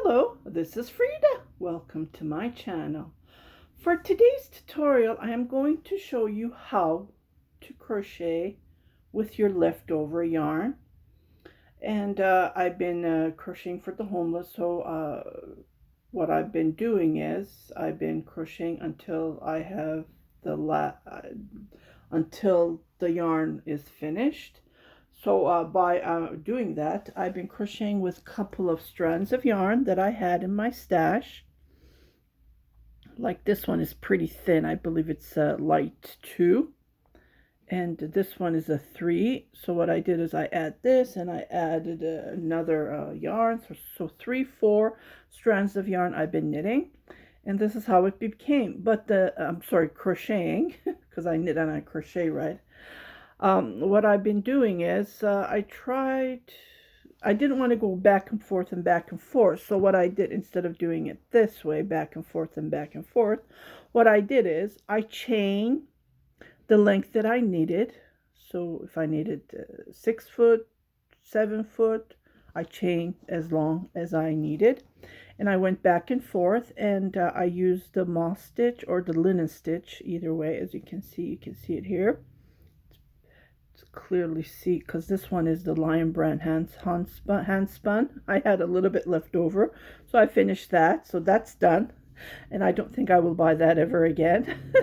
Hello, this is Frida. Welcome to my channel. For today's tutorial, I am going to show you how to crochet with your leftover yarn. And I've been crocheting for the homeless, so what I've been doing is I've been crocheting until I have until the yarn is finished. So by doing that, I've been crocheting with a couple of strands of yarn that I had in my stash. Like this one is pretty thin. I believe it's a light 2. And this one is a 3. So what I did is I add this and I added another yarn. So 3, 4 strands of yarn I've been knitting. And this is how it became. But I'm sorry, crocheting, because I knit and I crochet, right? What I've been doing is I didn't want to go back and forth and back and forth. So what I did, instead of doing it this way, back and forth and back and forth, what I did is I chained the length that I needed. So if I needed 6 foot, 7 foot, I chained as long as I needed. And I went back and forth, and I used the moss stitch or the linen stitch, either way. As you can see it here. Clearly see, because this one is the Lion Brand hand spun. I had a little bit left over, so I finished that. So that's done, and I don't think I will buy that ever again.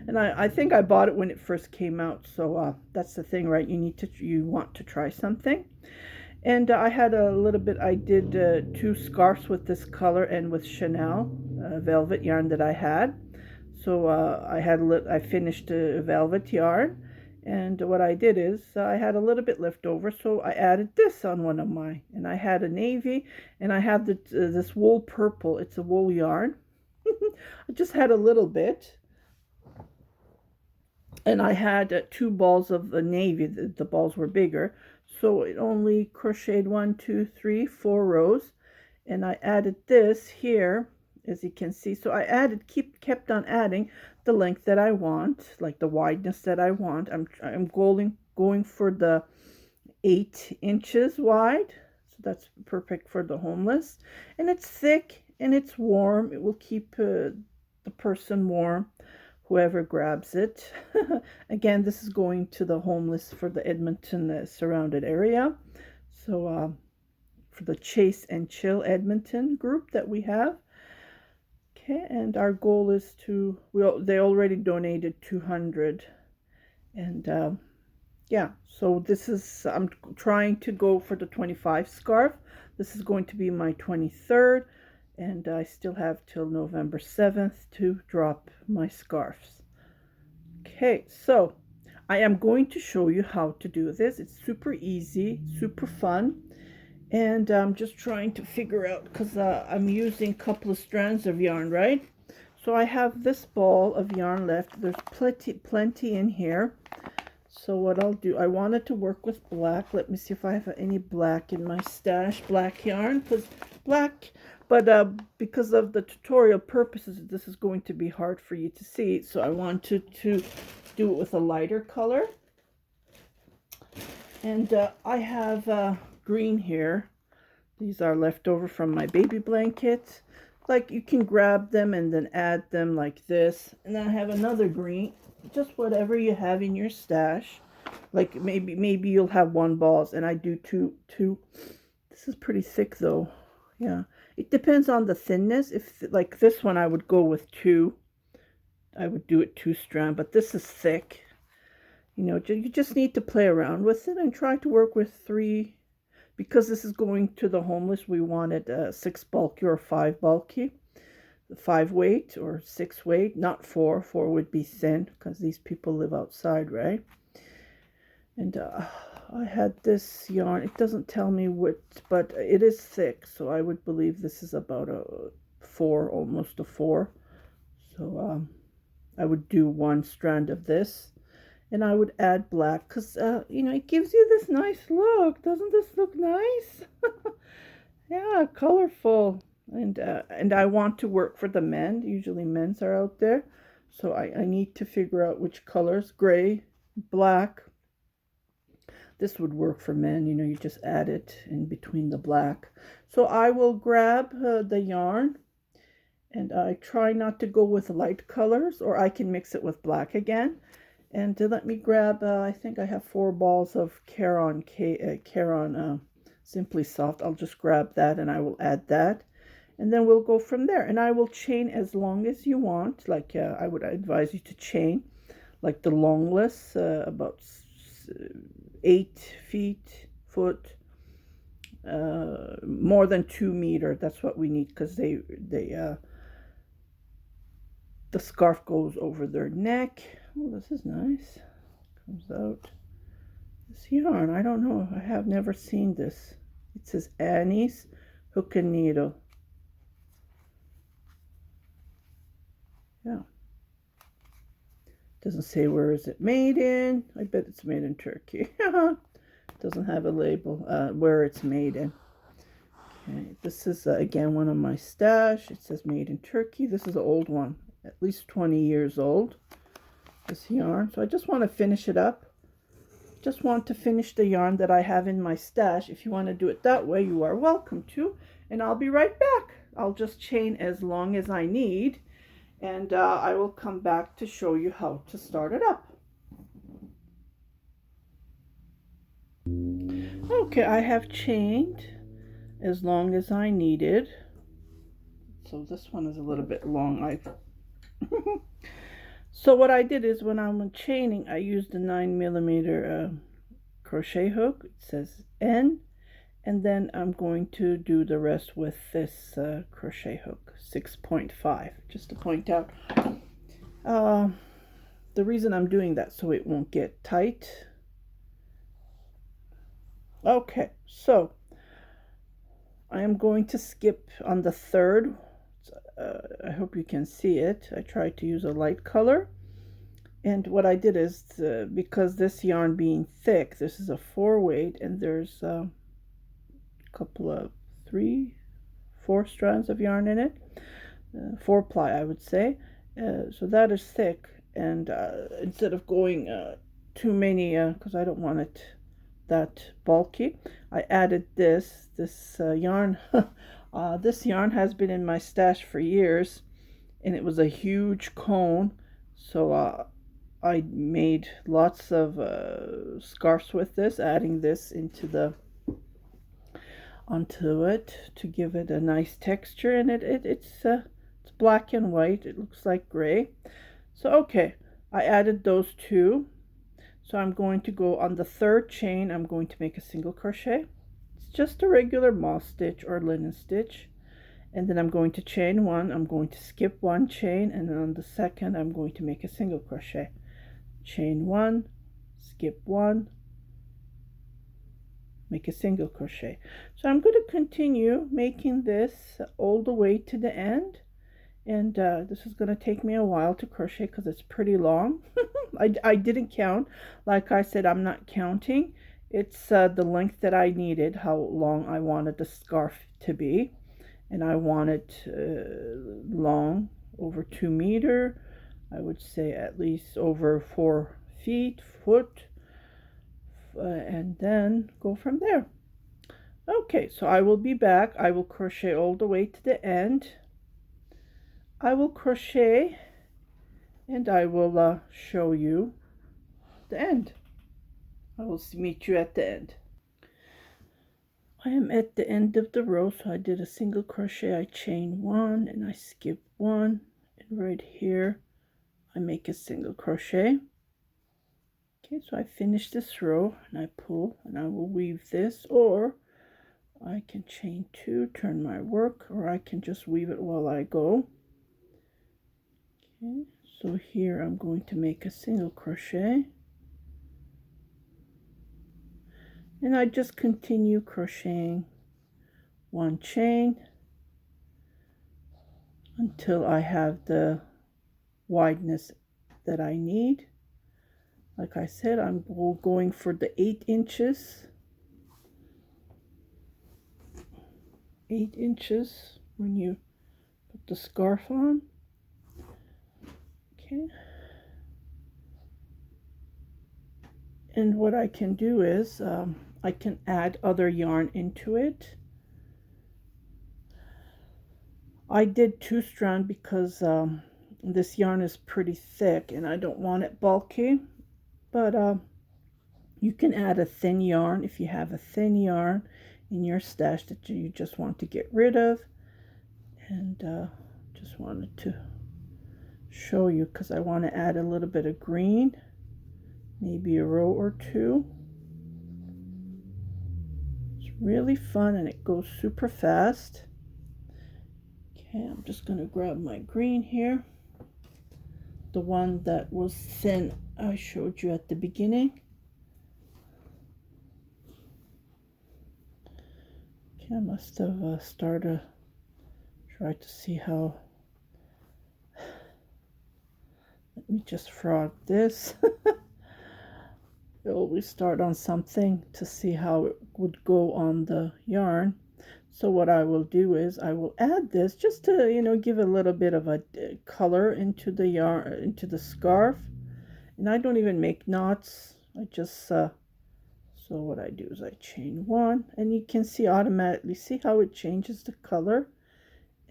And I think I bought it when it first came out. So that's the thing, right? You want to try something. And I had a little bit. I did 2 scarves with this color and with Chanel velvet yarn that I had. So I finished a velvet yarn. And what I did is I had a little bit left over, so I added this on one of mine. And I had a navy, and I have this wool purple. It's a wool yarn. I just had a little bit. And I had 2 balls of navy. The balls were bigger. So it only crocheted 1, 2, 3, 4 rows. And I added this here, as you can see. So I kept on adding the length that I want, like the wideness that I want. I'm going for the 8 inches wide. So that's perfect for the homeless. And it's thick and it's warm. It will keep the person warm, whoever grabs it. Again, this is going to the homeless for the Edmonton surrounded area. So for the Chase and Chill Edmonton group that we have. Okay, and our goal is they already donated 200. And yeah, so I'm trying to go for the 25 scarf. This is going to be my 23rd, and I still have till November 7th to drop my scarves. Okay, so I am going to show you how to do this. It's super easy, super fun. And I'm just trying to figure out, because I'm using a couple of strands of yarn, right? So I have this ball of yarn left. There's plenty in here. So what I'll do, I wanted to work with black. Let me see if I have any black in my stash, black yarn, because because of the tutorial purposes, this is going to be hard for you to see. So I wanted to do it with a lighter color. And I have green here. These are left over from my baby blankets. Like, you can grab them and then add them like this. And then I have another green, just whatever you have in your stash. Like maybe you'll have 1 balls, and I do two. This is pretty thick though. Yeah, it depends on the thinness. If like this one, I would go with 2. I would do it 2 strand, but this is thick. You just need to play around with it and try to work with 3. Because this is going to the homeless, we wanted 6 bulky or 5 bulky. 5 weight or 6 weight, not 4. 4 would be thin, because these people live outside, right? And I had this yarn. It doesn't tell me what, but it is thick. So I would believe this is about a 4, almost a 4. So I would do 1 strand of this. And I would add black, because, it gives you this nice look. Doesn't this look nice? Yeah, colorful. And I want to work for the men. Usually men's are out there. So I need to figure out which colors. Gray, black. this would work for men, you know, you just add it in between the black. So I will grab the yarn, and I try not to go with light colors, or I can mix it with black again. And let me grab, I think I have 4 balls of Caron Simply Soft. I'll just grab that and I will add that. And then we'll go from there. And I will chain as long as you want. Like I would advise you to chain like the longless, about 8 foot, more than 2 meters. That's what we need, because the scarf goes over their neck. Oh, this is nice. Comes out. This yarn, I don't know. I have never seen this. It says Annie's Hook and Needle. Yeah. Doesn't say where is it made in. I bet it's made in Turkey. Doesn't have a label where it's made in. Okay, this is again one of my stash. It says made in Turkey. This is an old one, at least 20 years old, this yarn. So I just want to finish it up. Just want to finish the yarn that I have in my stash. If you want to do it that way, you are welcome to. And I'll be right back. I'll just chain as long as I need, and I will come back to show you how to start it up. Okay, I have chained as long as I needed. So this one is a little bit long. So what I did is, when I'm chaining, I used a 9mm crochet hook. It says N, and then I'm going to do the rest with this crochet hook, 6.5, just to point out the reason I'm doing that, so it won't get tight. Okay, so I am going to skip on the third. I hope you can see it. I tried to use a light color, and what I did is, because this yarn being thick, this is a 4-weight, and there's a couple of 4 strands of yarn in it, 4-ply I would say, so that is thick. And instead of going too many, because I don't want it that bulky, I added this yarn. This yarn has been in my stash for years, and it was a huge cone, so I made lots of scarves with this, adding this onto it to give it a nice texture. And it's black and white. It looks like gray. So okay, I added those 2. So I'm going to go on the 3rd chain. I'm going to make a single crochet. It's just a regular moss stitch or linen stitch, and then I'm going to chain 1. I'm going to skip 1 chain, and then on the 2nd I'm going to make a single crochet. Chain 1, skip 1, make a single crochet. So I'm going to continue making this all the way to the end, and this is going to take me a while to crochet because it's pretty long. I didn't count. Like I said, I'm not counting. It's the length that I needed, how long I wanted the scarf to be, and I want it long, over 2 meters. I would say at least over 4 foot, and then go from there. Okay, so I will be back. I will crochet all the way to the end. I will crochet, and I will show you the end. I will meet you at the end. I am at the end of the row, so I did a single crochet. I chain 1 and I skip 1, and right here I make a single crochet. Okay, so I finish this row and I pull, and I will weave this, or I can chain 2, turn my work, or I can just weave it while I go. Okay, so here I'm going to make a single crochet, and I just continue crocheting 1 chain until I have the wideness that I need. Like I said, I'm going for the 8 inches. 8 inches when you put the scarf on. Okay. And what I can do is I can add other yarn into it. I did 2-strand because this yarn is pretty thick and I don't want it bulky, but you can add a thin yarn if you have a thin yarn in your stash that you just want to get rid of. And just wanted to show you because I want to add a little bit of green, maybe a row or two. It's really fun and it goes super fast. Okay, I'm just going to grab my green here, the one that was thin I showed you at the beginning. Okay, I must have try to see how. Let me just frog this. I always start on something to see how it would go on the yarn. So what I will do is I will add this just to, you know, give a little bit of a color into the yarn, into the scarf. And I don't even make knots. I just, so what I do is I chain one, and you can see automatically, see how it changes the color.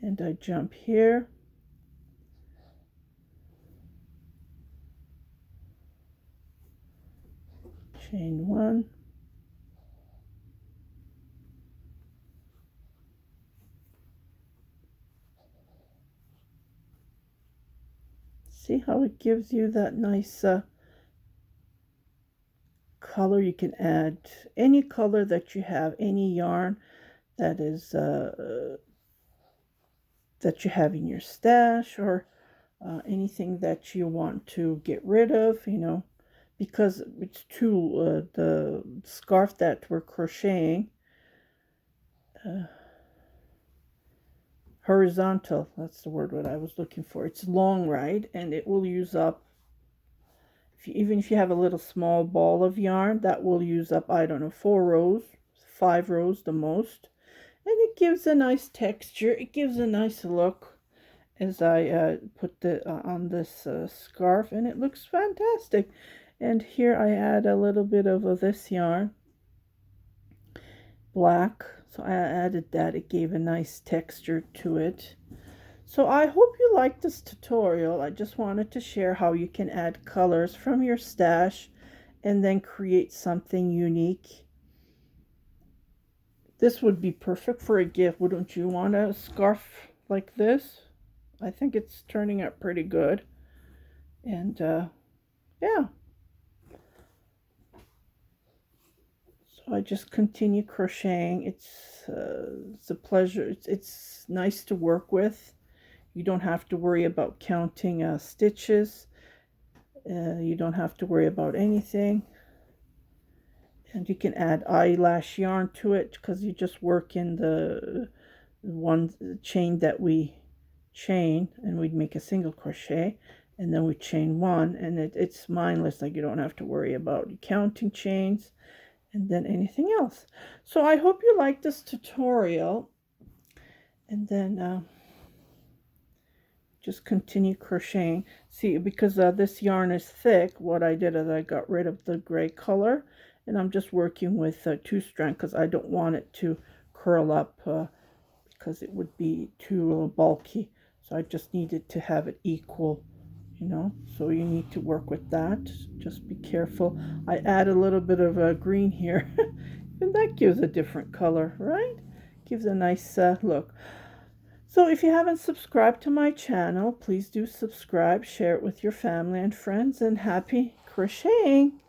And I jump here. Chain one. See how it gives you that nice color. You can add any color that you have, any yarn that is that you have in your stash, or anything that you want to get rid of, you know, because it's too the scarf that we're crocheting horizontal, that's the word what I was looking for. It's long, right? And it will use up, even if you have a little small ball of yarn, that will use up, I don't know, 4 rows, 5 rows the most. And it gives a nice texture. It gives a nice look as I put the on this scarf, and it looks fantastic. And here I add a little bit of this yarn, black. So I added that. It gave a nice texture to it. So I hope you liked this tutorial. I just wanted to share how you can add colors from your stash and then create something unique. This would be perfect for a gift. Wouldn't you want a scarf like this? I think it's turning out pretty good. And yeah. So I just continue crocheting. It's a pleasure. It's nice to work with. You don't have to worry about counting stitches. You don't have to worry about anything. And you can add eyelash yarn to it because you just work in the one chain that we chain, and we'd make a single crochet, and then we chain one, and it's mindless. Like, you don't have to worry about counting chains and then anything else. So I hope you like this tutorial, and then just continue crocheting. See, because this yarn is thick, what I did is I got rid of the gray color, and I'm just working with 2-strand because I don't want it to curl up because it would be too bulky. So I just needed to have it equal, you know. So you need to work with that. Just be careful. I add a little bit of green here, and that gives a different color, right? Gives a nice look. So if you haven't subscribed to my channel, please do subscribe, share it with your family and friends, and happy crocheting!